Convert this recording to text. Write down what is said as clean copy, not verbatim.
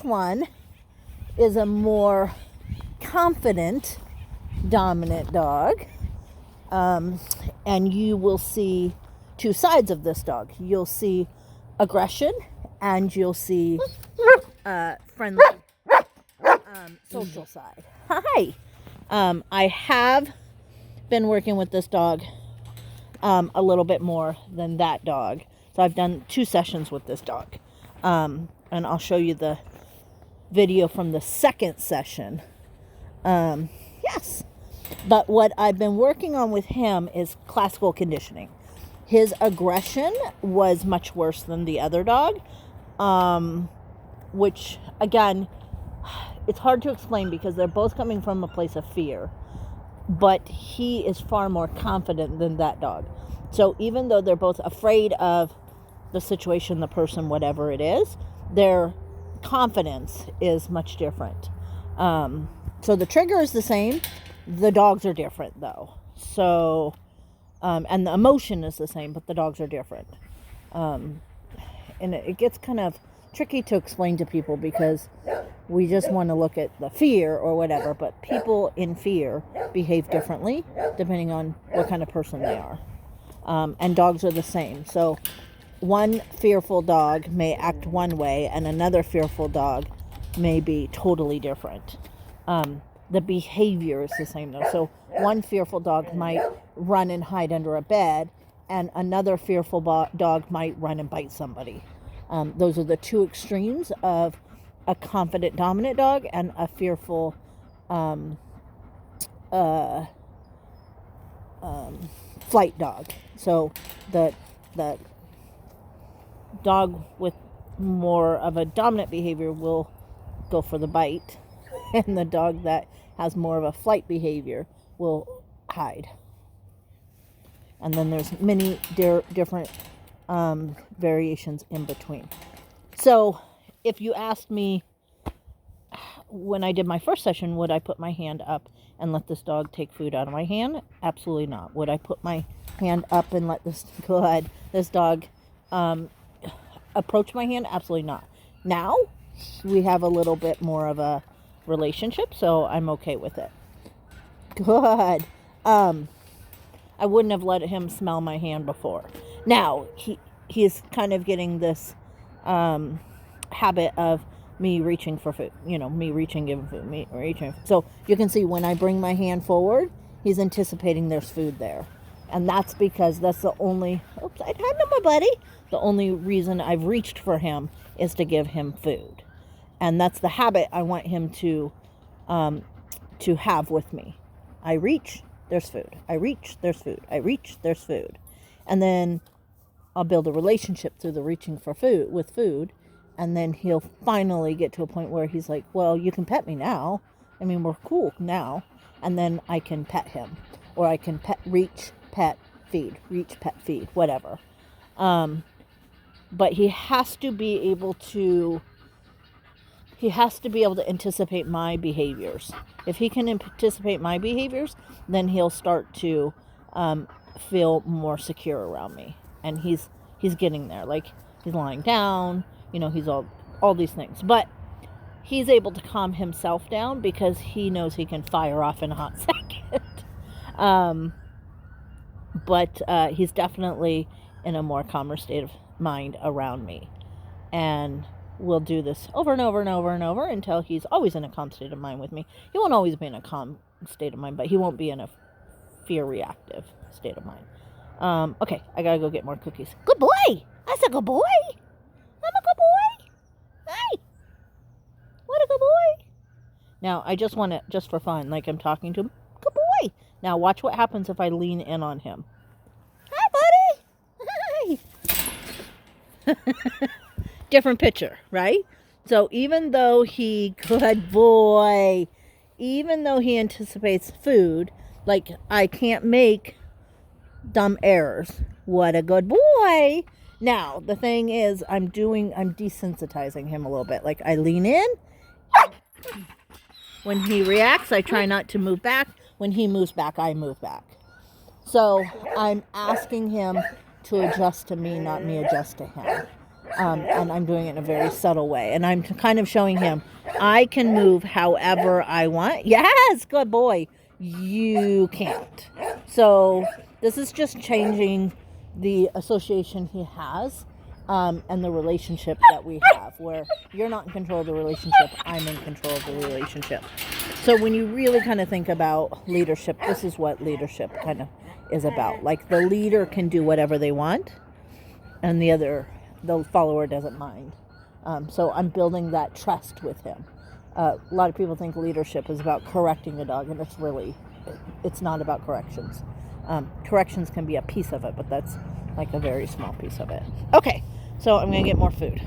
one is a more confident, dominant dog. And you will see two sides of this dog. You'll see aggression and you'll see friendly social side. Hi. I have been working with this dog a little bit more than that dog. So I've done 2 sessions with this dog. And I'll show you the video from the second session. Yes. But what I've been working on with him is classical conditioning. His aggression was much worse than the other dog, which, again, it's hard to explain because they're both coming from a place of fear. But he is far more confident than that dog. So even though they're both afraid of the situation, the person, whatever it is, their confidence is much different. So the trigger is the same. The dogs are different, though. So, and the emotion is the same, but the dogs are different. And it gets kind of tricky to explain to people because we just want to look at the fear or whatever, but people in fear behave differently depending on what kind of person they are. And dogs are the same. So one fearful dog may act one way and another fearful dog may be totally different. The behavior is the same though. So one fearful dog might run and hide under a bed and another fearful dog might run and bite somebody. Those are the 2 extremes of a confident dominant dog and a fearful flight dog. So the dog with more of a dominant behavior will go for the bite, and the dog that has more of a flight behavior will hide. And then there's many different variations in between. So if you asked me when I did my first session, would I put my hand up and let this dog take food out of my hand? Absolutely not. Would I put my hand up and let this dog approach my hand? Absolutely not. Now we have a little bit more of a relationship, so I'm okay with it. Good. I wouldn't have let him smell my hand before. Now he is kind of getting this habit of me reaching for food. Me reaching, giving food, me reaching. So you can see when I bring my hand forward, he's anticipating there's food there. And that's because that's the only, I had my buddy. The only reason I've reached for him is to give him food. And that's the habit I want him to have with me. I reach, there's food. I reach, there's food. I reach, there's food. And then I'll build a relationship through the reaching for food with food. And then he'll finally get to a point where he's like, well, you can pet me now. I mean, we're cool now. And then I can pet him. Or I can reach, pet, feed. Reach, pet, feed. Whatever. But he has to be able to anticipate my behaviors. If he can anticipate my behaviors, then he'll start to feel more secure around me. And he's getting there. Like, he's lying down. He's all these things. But he's able to calm himself down because he knows he can fire off in a hot second. But he's definitely in a more calmer state of mind around me. And we'll do this over and over and over and over until he's always in a calm state of mind with me. He won't always be in a calm state of mind, but he won't be in a fear reactive state of mind. Okay, I gotta go get more cookies. Good boy! That's a good boy! I'm a good boy! Hey! What a good boy! Now, I just want to, just for fun, like I'm talking to him. Good boy! Now, watch what happens if I lean in on him. Hi, buddy! Hi! Different picture, right? So even though good boy, even though he anticipates food, like I can't make dumb errors. What a good boy. Now, the thing is, I'm desensitizing him a little bit. Like I lean in. When he reacts, I try not to move back. When he moves back, I move back. So I'm asking him to adjust to me, not me adjust to him. And I'm doing it in a very subtle way. And I'm kind of showing him I can move however I want. Yes, good boy. You can't. So this is just changing the association he has, and the relationship that we have, where you're not in control of the relationship, I'm in control of the relationship. So when you really kind of think about leadership, this is what leadership kind of is about. Like, the leader can do whatever they want, and the follower doesn't mind. So I'm building that trust with him. A lot of people think leadership is about correcting the dog, and it's not about corrections. Corrections can be a piece of it, but that's like a very small piece of it. Okay, so I'm going to get more food.